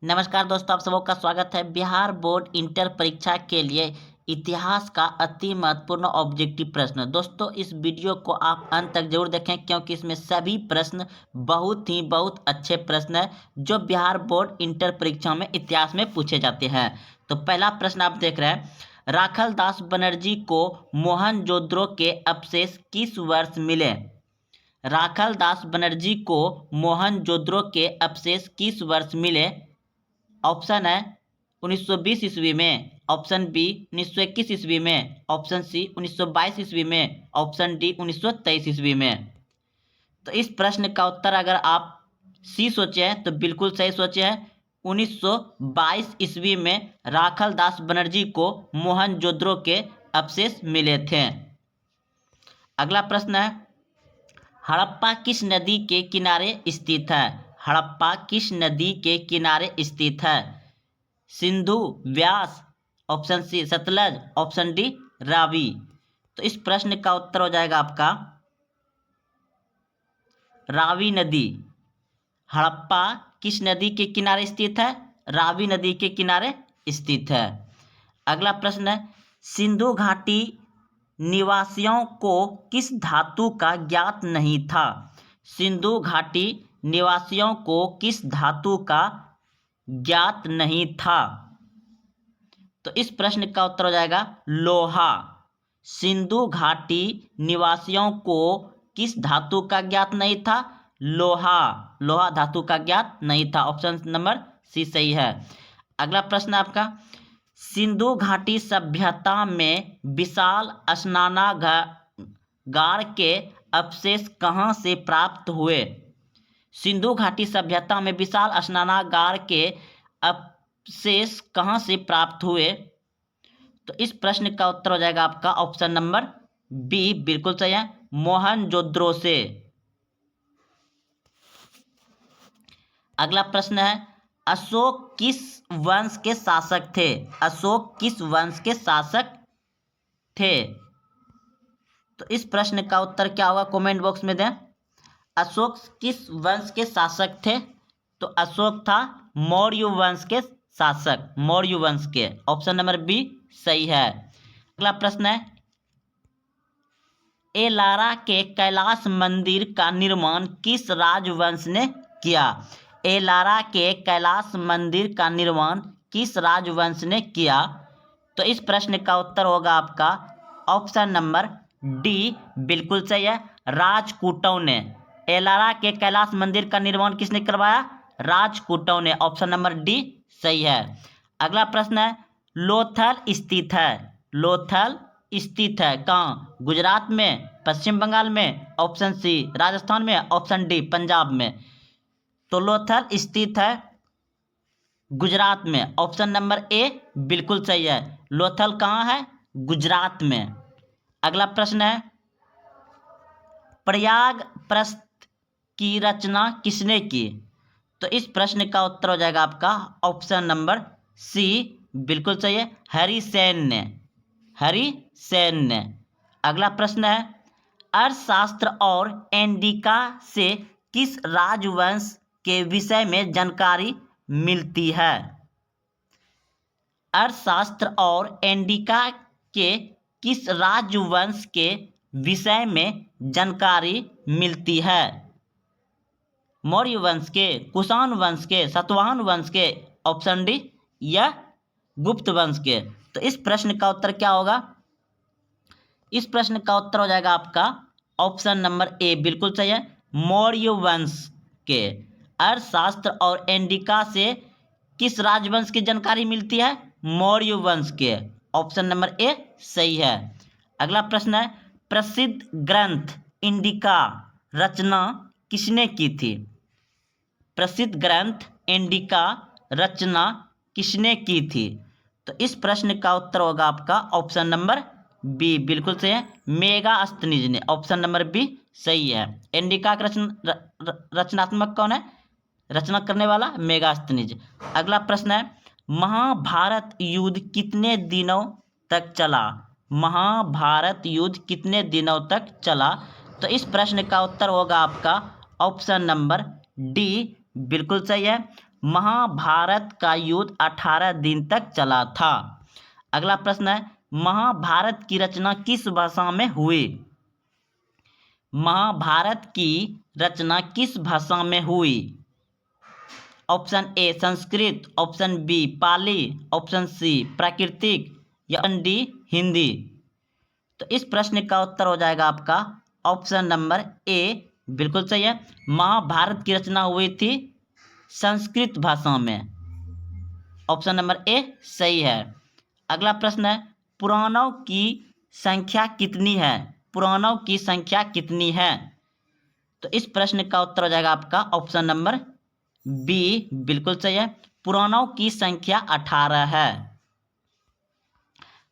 नमस्कार दोस्तों, आप सबों का स्वागत है। बिहार बोर्ड इंटर परीक्षा के लिए इतिहास का अति महत्वपूर्ण ऑब्जेक्टिव प्रश्न। दोस्तों, इस वीडियो को आप अंत तक जरूर देखें क्योंकि इसमें सभी प्रश्न बहुत अच्छे प्रश्न हैं जो बिहार बोर्ड इंटर परीक्षा में इतिहास में पूछे जाते हैं। तो पहला प्रश्न आप देख रहे हैं, राखल दास बनर्जी को मोहनजोदड़ो के अवशेष किस वर्ष मिले? राखल दास बनर्जी को मोहनजोदड़ो के अवशेष किस वर्ष मिले? ऑप्शन है 1920 ईस्वी में, ऑप्शन बी 1921 ईस्वी में, ऑप्शन सी 1922 ईस्वी में, ऑप्शन डी 1923 ईस्वी में। तो इस प्रश्न का उत्तर अगर आप सी सोचे हैं तो बिल्कुल सही सोचे हैं। 1922 ईस्वी में राखल दास बनर्जी को मोहनजोदड़ो के अवशेष मिले थे। अगला प्रश्न है, हड़प्पा किस नदी के किनारे स्थित है? हड़प्पा किस नदी के किनारे स्थित है? Sindhu, Vyas, option C Sutlej, option D Ravi. तो इस प्रश्न का उत्तर हो जाएगा आपका रावी नदी। हड़प्पा किस नदी के किनारे स्थित है? रावी नदी के किनारे स्थित है। अगला प्रश्न है, सिंधु घाटी निवासियों को किस धातु का ज्ञात नहीं था? सिंधु घाटी निवासियों को किस धातु का ज्ञात नहीं था? तो इस प्रश्न का उत्तर हो जाएगा लोहा। सिंधु घाटी निवासियों को किस धातु का ज्ञात नहीं था? लोहा। लोहा धातु का ज्ञात नहीं था। ऑप्शन नंबर सी सही है। अगला प्रश्न आपका, सिंधु घाटी सभ्यता में विशाल स्नानागार के अवशेष कहाँ से प्राप्त हुए? सिंधु घाटी सभ्यता में विशाल स्नानागार के अवशेष कहाँ से प्राप्त हुए? तो इस प्रश्न का उत्तर हो जाएगा आपका ऑप्शन नंबर बी बिल्कुल सही है, मोहनजोदड़ो से। अगला प्रश्न है, अशोक किस वंश के शासक थे? अशोक किस वंश के शासक थे? तो इस प्रश्न का उत्तर क्या होगा कमेंट बॉक्स में दें। अशोक किस वंश के शासक थे? तो अशोक था मौर्य वंश के शासक, मौर्य वंश के। ऑप्शन नंबर बी सही है। अगला प्रश्न है, एलारा के कैलाश मंदिर का निर्माण किस राजवंश ने किया? एलारा के कैलाश मंदिर का निर्माण किस राजवंश ने किया? तो इस प्रश्न का उत्तर होगा आपका ऑप्शन नंबर डी बिल्कुल सही है, राजपूतों ने। एलारा के कैलाश मंदिर का निर्माण किसने करवाया? राजपूतों ने। ऑप्शन नंबर डी सही है। अगला प्रश्न है, लोथल स्थित है। लोथल स्थित है कहाँ? गुजरात में, पश्चिम बंगाल में, ऑप्शन सी राजस्थान में, ऑप्शन डी पंजाब में। तो लोथल स्थित है गुजरात में। ऑप्शन नंबर ए बिल्कुल सही है। लोथल कहाँ है? गुजरात में। अगला प्रश्न है, प्रयाग प्रस्थ की रचना किसने की? तो इस प्रश्न का उत्तर हो जाएगा आपका ऑप्शन नंबर सी बिल्कुल सही है, हरिसेन ने। हरिसेन ने। अगला प्रश्न है, अर्थशास्त्र और इंडिका से किस राजवंश के विषय में जानकारी मिलती है? अर्थशास्त्र और इंडिका के किस राजवंश के विषय में जानकारी मिलती है? मौर्य वंश के, कुषाण वंश के, सातवाहन वंश के, ऑप्शन डी या गुप्त वंश के। तो इस प्रश्न का उत्तर क्या होगा? इस प्रश्न का उत्तर हो जाएगा आपका ऑप्शन नंबर ए बिल्कुल सही है, मौर्य वंश के। अर्थशास्त्र और इंडिका से किस राजवंश की जानकारी मिलती है? मौर्य वंश के। ऑप्शन नंबर ए सही है। अगला प्रश्न है, प्रसिद्ध ग्रंथ इंडिका रचना किसने की थी? प्रसिद्ध ग्रंथ इंडिका रचना किसने की थी? तो इस प्रश्न का उत्तर होगा आपका ऑप्शन नंबर बी बिल्कुल सही है, मेगास्थनीज ने। ऑप्शन नंबर बी सही है। इंडिका का रचनात्मक कौन है? रचना करने वाला मेगास्थनीज। अगला प्रश्न है, महाभारत युद्ध कितने दिनों तक चला? महाभारत युद्ध कितने दिनों तक चला? तो इस प्रश्न का उत्तर होगा आपका ऑप्शन नंबर डी बिल्कुल सही है, महाभारत का युद्ध 18 दिन तक चला था। अगला प्रश्न है, महाभारत की रचना किस भाषा में हुई? महाभारत की रचना किस भाषा में हुई? Option A Sanskrit, option B Pali, option C प्राकृतिक या ऑप्शन डी हिंदी। तो इस प्रश्न का उत्तर हो जाएगा आपका ऑप्शन नंबर ए, बिल्कुल सही है। महाभारत की रचना हुई थी संस्कृत भाषा में। ऑप्शन नंबर ए सही है। अगला प्रश्न है, पुराणों की संख्या कितनी है? पुराणों की संख्या कितनी है? तो इस प्रश्न का उत्तर हो जाएगा आपका ऑप्शन नंबर बी, बिल्कुल सही है। पुराणों की संख्या 18 है।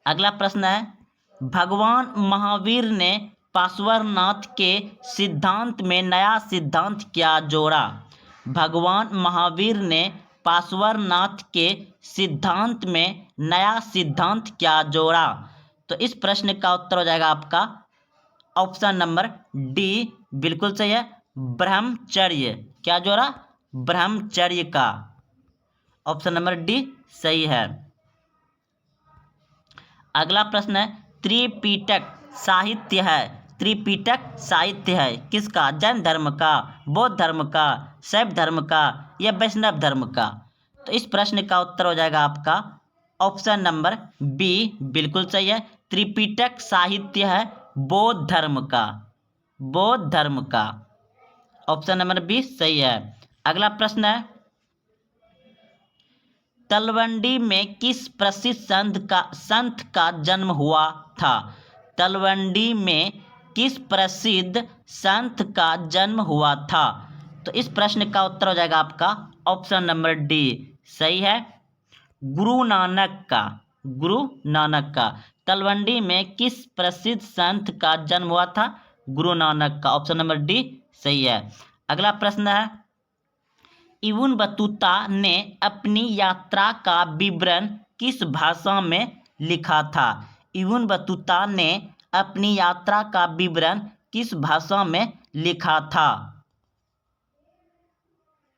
अगला प्रश्न है, भगवान महावीर ने पार्श्वनाथ के सिद्धांत में नया सिद्धांत क्या जोड़ा? भगवान महावीर ने पार्श्वनाथ के सिद्धांत में नया सिद्धांत क्या जोड़ा? तो इस प्रश्न का उत्तर हो जाएगा आपका ऑप्शन नंबर डी, बिल्कुल सही है। ब्रह्मचर्य। क्या जोड़ा? ब्रह्मचर्य का। ऑप्शन नंबर डी सही है। अगला प्रश्न है, त्रिपिटक साहित्य है, त्रिपिटक साहित्य है किसका? जैन धर्म का, बौद्ध धर्म का, शैव धर्म का या वैष्णव धर्म का? तो इस प्रश्न का उत्तर हो जाएगा आपका ऑप्शन नंबर बी, बिल्कुल सही है। त्रिपिटक साहित्य है बौद्ध धर्म का, बौद्ध धर्म का। ऑप्शन नंबर बी सही है। अगला प्रश्न है, तलवंडी में किस प्रसिद्ध संत का जन्म हुआ था? तलवंडी में किस प्रसिद्ध संत का जन्म हुआ था? तो इस प्रश्न का उत्तर हो जाएगा आपका ऑप्शन नंबर डी, सही है। गुरु नानक का, गुरु नानक का। तलवंडी में किस प्रसिद्ध संत का जन्म हुआ था? गुरु नानक का। ऑप्शन नंबर डी सही है। अगला प्रश्न है, इब्न बतूता ने अपनी यात्रा का विवरण किस भाषा में लिखा था? इब्न बतूता ने अपनी यात्रा का विवरण किस भाषा में लिखा था?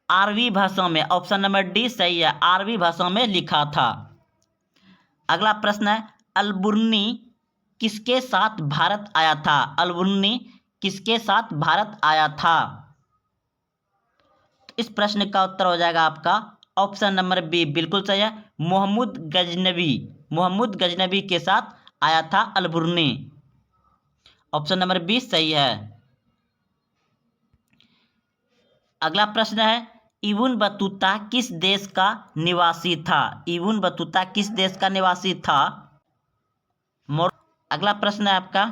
अरबी भाषा में। ऑप्शन नंबर डी सही है, अरबी भाषा में लिखा था। अगला प्रश्न है, अलबुर्नी किसके साथ भारत आया था? अलबुर्नी किसके साथ भारत आया था? इस प्रश्न का उत्तर हो जाएगा आपका ऑप्शन नंबर बी, बिल्कुल सही है। मोहम्मद गजनबी, मोहम्मद गजनबी के साथ आया था अलबुर्नी। ऑप्शन नंबर बी सही है। अगला प्रश्न है, इब्न बतूता किस देश का निवासी था? इब्न बतूता किस देश का निवासी था? अगला प्रश्न है आपका,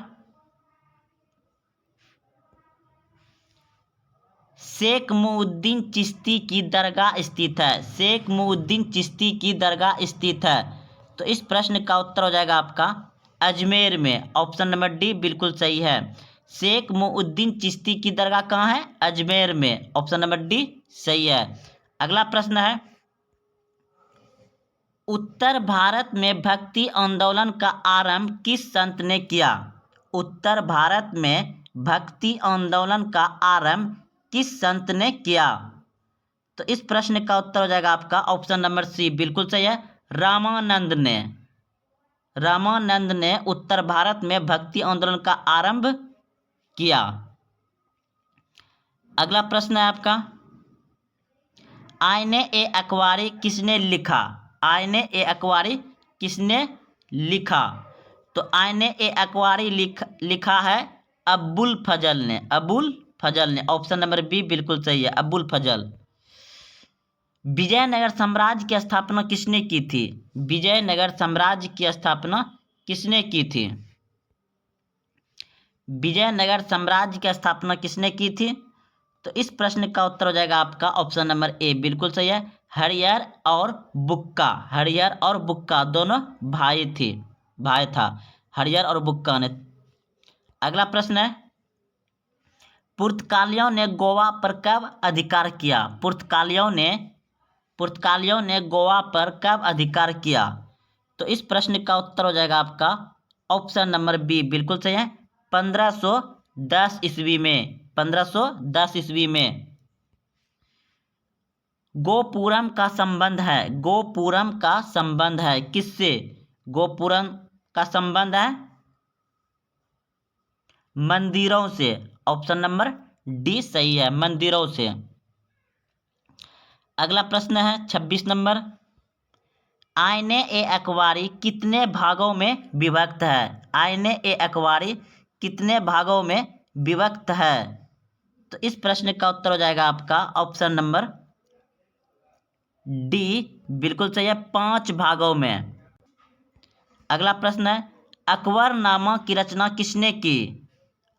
शेख मुउद्दीन चिश्ती की दरगाह स्थित है। शेख मुउद्दीन चिश्ती की दरगाह स्थित है। तो इस प्रश्न का उत्तर हो जाएगा आपका अजमेर में। ऑप्शन नंबर डी बिल्कुल सही है। शेख मुउद्दीन चिश्ती की दरगाह कहाँ है? अजमेर में। ऑप्शन नंबर डी सही है। अगला प्रश्न है, उत्तर भारत में भक्ति आंदोलन का आरंभ किस संत ने किया? उत्तर भारत में भक्ति आंदोलन का आरंभ किस संत ने किया? तो इस प्रश्न का उत्तर हो जाएगा आपका ऑप्शन नंबर सी, बिल्कुल सही है। रामानंद ने, रामानंद ने उत्तर भारत में भक्ति आंदोलन का आरंभ किया। अगला प्रश्न है आपका, आईने ए अकबारी किसने लिखा? आईने ए अकबारी किसने लिखा? तो आईने ए अकबारी लिखा है अबुल फजल ने, अबुल फजल ने। ऑप्शन नंबर बी बिल्कुल सही है, अबुल फजल। विजयनगर साम्राज्य की स्थापना किसने की थी? विजयनगर साम्राज्य की स्थापना किसने की थी? विजयनगर साम्राज्य की स्थापना किसने की थी? तो इस प्रश्न का उत्तर हो जाएगा आपका ऑप्शन नंबर ए, बिल्कुल सही है। हरिहर और बुक्का, हरिहर और बुक्का दोनों भाई थे, भाई था हरिहर और बुक्का ने। अगला प्रश्न है, पुर्तगालियों ने गोवा पर कब अधिकार किया? पुर्तगालियों ने गोवा पर कब अधिकार किया? तो इस प्रश्न का उत्तर हो जाएगा आपका ऑप्शन नंबर बी, बिल्कुल सही है। 1510 ईस्वी में, 1510 ईस्वी में। गोपुरम का संबंध है, गोपुरम का संबंध है किससे? गोपुरम का संबंध है मंदिरों से। ऑप्शन नंबर डी सही है, मंदिरों से। अगला प्रश्न है 26 नंबर, आईने ए अकबारी कितने भागों में विभक्त है? आईने ए अकबारी कितने भागों में विभक्त है? तो इस प्रश्न का उत्तर हो जाएगा आपका ऑप्शन नंबर डी, बिल्कुल सही है, 5 भागों में। अगला प्रश्न है, अकबरनामा की रचना किसने की?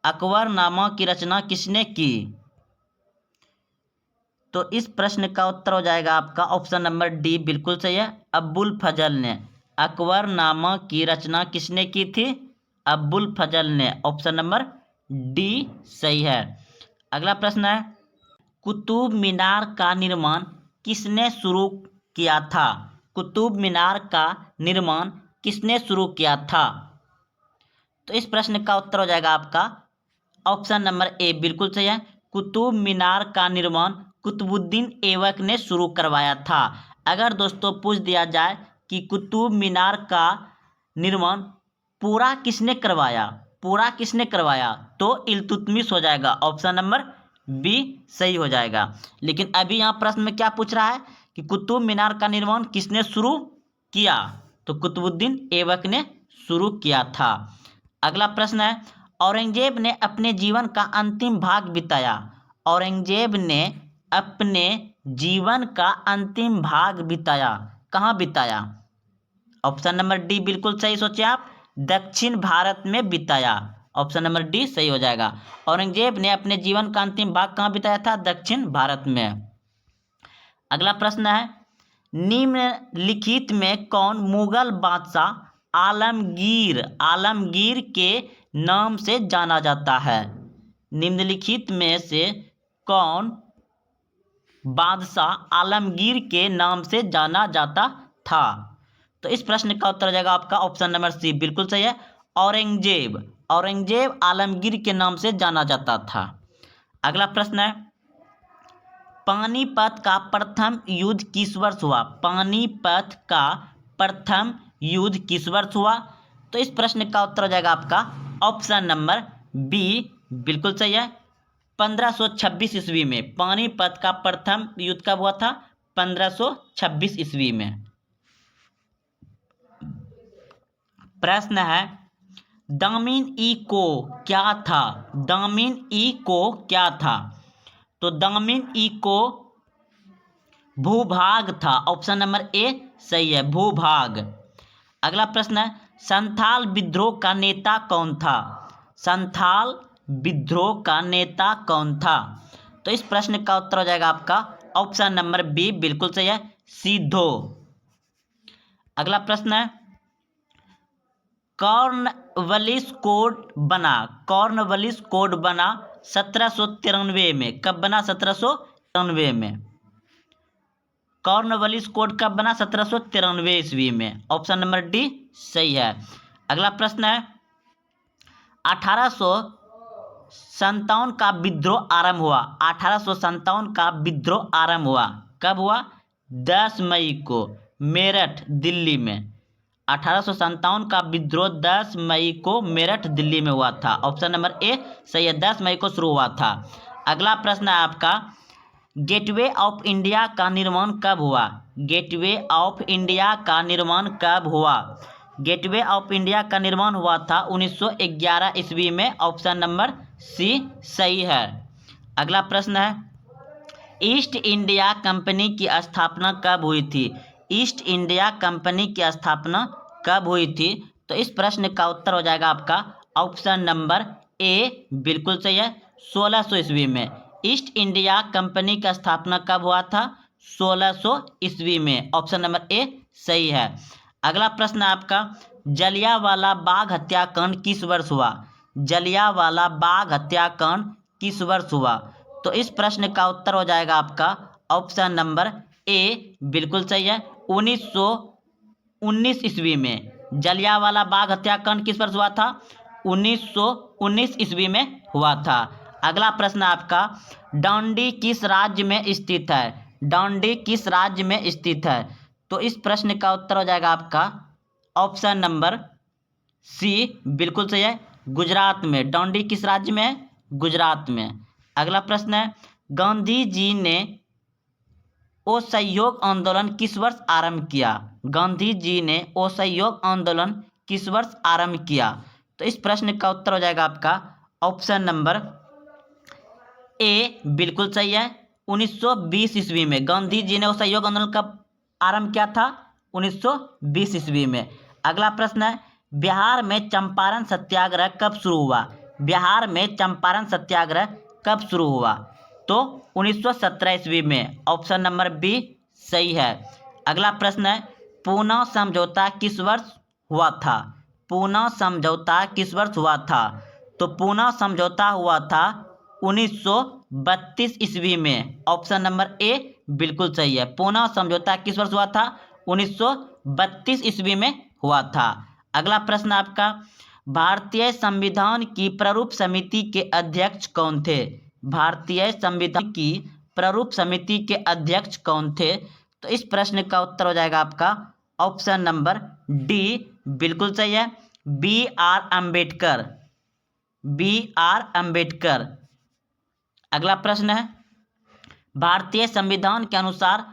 अकबरनामा की रचना किसने की? तो इस प्रश्न का उत्तर हो जाएगा आपका ऑप्शन नंबर डी, बिल्कुल सही है, अब्बुल फजल ने। अकबरनामा की रचना किसने की थी? अब्बुल फजल ने। ऑप्शन नंबर डी सही है। अगला प्रश्न है, कुतुब मीनार का निर्माण किसने शुरू किया था? कुतुब मीनार का निर्माण किसने शुरू किया था? तो इस प्रश्न का उत्तर हो जाएगा आपका ऑप्शन नंबर ए, बिल्कुल सही है, कुतुब मीनार का निर्माण कुतुबुद्दीन ऐबक ने शुरू करवाया था। अगर दोस्तों पूछ दिया जाए कि कुतुब मीनार का निर्माण पूरा किसने करवाया, पूरा किसने करवाया, तो इल्तुतमिश हो जाएगा। ऑप्शन नंबर बी सही हो जाएगा। लेकिन अभी यहाँ प्रश्न में क्या पूछ रहा है कि कुतुब मीनार का निर्माण किसने शुरू किया? तो कुतुबुद्दीन ऐबक ने शुरू किया था। अगला प्रश्न है, औरंगजेब ने अपने जीवन का अंतिम भाग बिताया। औरंगजेब ने अपने जीवन का अंतिम भाग बिताया, कहाँ बिताया? ऑप्शन नंबर डी बिल्कुल सही सोचे आप, दक्षिण भारत में बिताया। ऑप्शन नंबर डी सही हो जाएगा। औरंगजेब ने अपने जीवन का अंतिम भाग कहाँ बिताया था? दक्षिण भारत में। अगला प्रश्न है, निम्नलिखित में कौन मुगल बादशाह आलमगीर के नाम से जाना जाता है? निम्नलिखित में से कौन बादशाह आलमगीर के नाम से जाना जाता था? तो इस प्रश्न का उत्तर हो जाएगा आपका ऑप्शन नंबर सी, बिल्कुल सही है, औरंगजेब। औरंगजेब आलमगीर के नाम से जाना जाता था। अगला प्रश्न है, पानीपत का प्रथम युद्ध किस वर्ष हुआ? पानीपत का प्रथम युद्ध किस वर्ष हुआ? तो इस प्रश्न का उत्तर हो जाएगा आपका ऑप्शन नंबर बी, बिल्कुल सही है, 1526 ईस्वी में। पानीपत का प्रथम युद्ध कब हुआ था? 1526 ईस्वी में। प्रश्न है, दामिन ई को क्या था? दामिन ई को क्या था? तो दामिन ई को भूभाग था। ऑप्शन नंबर ए सही है, भूभाग। अगला प्रश्न है, संथाल विद्रोह का नेता कौन था? संथाल विद्रोह का नेता कौन था? तो इस प्रश्न का उत्तर हो जाएगा आपका ऑप्शन नंबर बी, बिल्कुल सही है, सिद्धो। अगला प्रश्न है, कॉर्नवालिस कोड बना। कॉर्नवालिस कोड बना 1793 में। कब बना? 1793 में। कॉर्नवालिस कोड कब बना? 1793 ईस्वी में। ऑप्शन नंबर डी सही है। अगला प्रश्न है, 1857 का विद्रोह आरंभ हुआ। 1857 का विद्रोह आरंभ हुआ कब हुआ? 10 मई को, मेरठ दिल्ली में। 1857 का विद्रोह 10 मई को मेरठ दिल्ली में हुआ था। ऑप्शन नंबर ए सही है, 10 मई को शुरू हुआ था। अगला प्रश्न है आपका, गेटवे ऑफ इंडिया का निर्माण कब हुआ? गेटवे ऑफ इंडिया का निर्माण कब हुआ? गेटवे ऑफ इंडिया का निर्माण हुआ था 1911 ईस्वी में। ऑप्शन नंबर सी सही है। अगला प्रश्न है, ईस्ट इंडिया कंपनी की स्थापना कब हुई थी? ईस्ट इंडिया कंपनी की स्थापना कब हुई थी? तो इस प्रश्न का उत्तर हो जाएगा आपका ऑप्शन नंबर ए, बिल्कुल सही है, 1600 ईस्वी में। ईस्ट इंडिया कंपनी का स्थापना कब हुआ था? 1600 ईस्वी में। ऑप्शन नंबर ए सही है। अगला प्रश्न आपका, जलियांवाला बाग हत्याकांड किस वर्ष हुआ? जलियांवाला बाग हत्याकांड किस वर्ष हुआ? तो इस प्रश्न का उत्तर हो जाएगा आपका ऑप्शन नंबर ए, बिल्कुल सही है, 1919 ईस्वी में। जलियांवाला बाग हत्याकांड किस वर्ष हुआ था? 1919 ईस्वी में हुआ था। अगला प्रश्न आपका, डांडी किस राज्य में स्थित है? डांडी किस राज्य में स्थित है? तो इस प्रश्न का उत्तर हो जाएगा आपका ऑप्शन नंबर सी, बिल्कुल सही है, गुजरात में। डांडी किस राज्य में है? गुजरात में। अगला प्रश्न है, गांधी जी ने असहयोग आंदोलन किस वर्ष आरंभ किया? गांधी जी ने असहयोग आंदोलन किस वर्ष आरंभ किया? तो इस प्रश्न का उत्तर हो जाएगा आपका ऑप्शन नंबर ए, बिल्कुल सही है, 1920 ईस्वी में। गांधी जी ने असहयोग आंदोलन कब आरंभ किया था? 1920 ईस्वी में। अगला प्रश्न है, बिहार में चंपारण सत्याग्रह कब शुरू हुआ? बिहार में चंपारण सत्याग्रह कब शुरू हुआ? तो 1917 ईस्वी में। ऑप्शन नंबर बी सही है। अगला प्रश्न है, पूना समझौता किस वर्ष हुआ था? पूना समझौता किस वर्ष हुआ था? तो पूना समझौता हुआ था 1932 ईस्वी में। ऑप्शन नंबर ए बिल्कुल सही है। पूना समझौता किस वर्ष हुआ था? 1932 ईस्वी में हुआ था। अगला प्रश्न आपका, भारतीय संविधान की प्रारूप समिति के अध्यक्ष कौन थे? भारतीय संविधान की प्रारूप समिति के अध्यक्ष कौन थे? तो इस प्रश्न का उत्तर हो जाएगा आपका ऑप्शन नंबर डी, बिल्कुल सही है, B R Ambedkar. B R Ambedkar. अगला प्रश्न है, भारतीय संविधान के अनुसार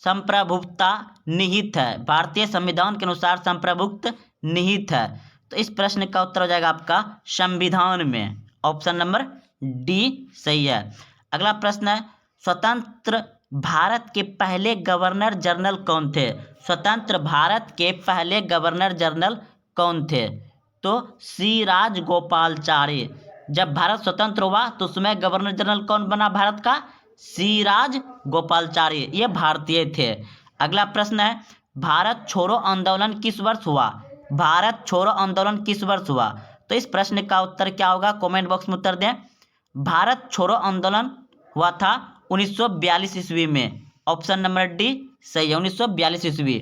संप्रभुता निहित है। भारतीय संविधान के अनुसार संप्रभुत्व निहित है। तो इस प्रश्न का उत्तर हो जाएगा आपका संविधान में। ऑप्शन नंबर डी सही है। अगला प्रश्न है, स्वतंत्र भारत के पहले गवर्नर जनरल कौन थे? स्वतंत्र भारत के पहले गवर्नर जनरल कौन थे? तो सी राजगोपालाचारी। जब भारत स्वतंत्र हुआ तो उसमें गवर्नर जनरल कौन बना भारत का? सी राजगोपालाचारी, ये भारतीय थे। अगला प्रश्न है, भारत छोड़ो आंदोलन किस वर्ष हुआ? भारत छोड़ो आंदोलन किस वर्ष हुआ? तो इस प्रश्न का उत्तर क्या होगा? कमेंट बॉक्स में उत्तर दें। भारत छोड़ो आंदोलन हुआ था 1942 ईस्वी में। ऑप्शन नंबर डी सही है, 1942 ईस्वी।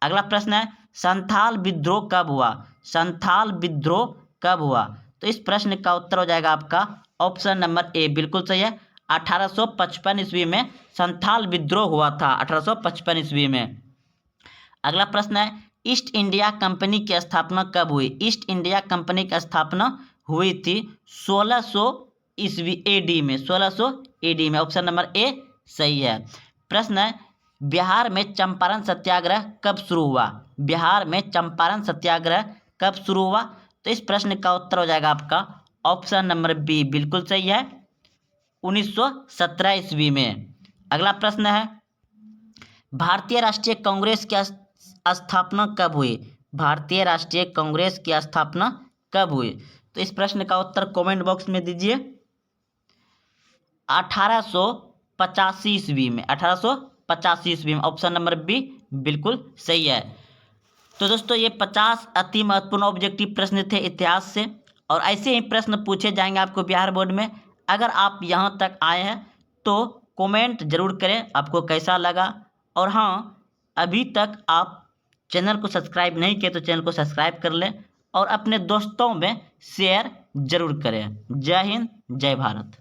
अगला प्रश्न है, संथाल विद्रोह कब हुआ? संथाल विद्रोह कब हुआ? तो इस प्रश्न का उत्तर हो जाएगा आपका ऑप्शन नंबर ए, बिल्कुल सही है, 1855 ईस्वी में संथाल विद्रोह हुआ था, 1855 ईस्वी में। अगला प्रश्न है, ईस्ट इंडिया कंपनी की स्थापना कब हुई? ईस्ट इंडिया कंपनी की स्थापना हुई थी 1600 ईस्वी एडी में। 1600 एडी में। ऑप्शन नंबर ए सही है। प्रश्न है, बिहार में चंपारण सत्याग्रह कब शुरू हुआ? बिहार में चंपारण सत्याग्रह कब शुरू हुआ? तो इस प्रश्न का उत्तर हो जाएगा आपका ऑप्शन नंबर बी, बिल्कुल सही है, 1917 ईस्वी में। अगला प्रश्न है, भारतीय राष्ट्रीय कांग्रेस की स्थापना कब हुई? भारतीय राष्ट्रीय कांग्रेस की स्थापना कब हुई? तो इस प्रश्न का उत्तर कमेंट बॉक्स में दीजिए। 1885 ईस्वी में। 1885 ईस्वी में। ऑप्शन नंबर बी बिल्कुल सही है। तो दोस्तों, ये 50 अति महत्वपूर्ण ऑब्जेक्टिव प्रश्न थे इतिहास से, और ऐसे ही प्रश्न पूछे जाएंगे आपको बिहार बोर्ड में। अगर आप यहाँ तक आए हैं तो कमेंट जरूर करें आपको कैसा लगा। और हाँ, अभी तक आप चैनल को सब्सक्राइब नहीं किए तो चैनल को सब्सक्राइब कर लें और अपने दोस्तों में शेयर जरूर करें। जय हिंद, जय भारत।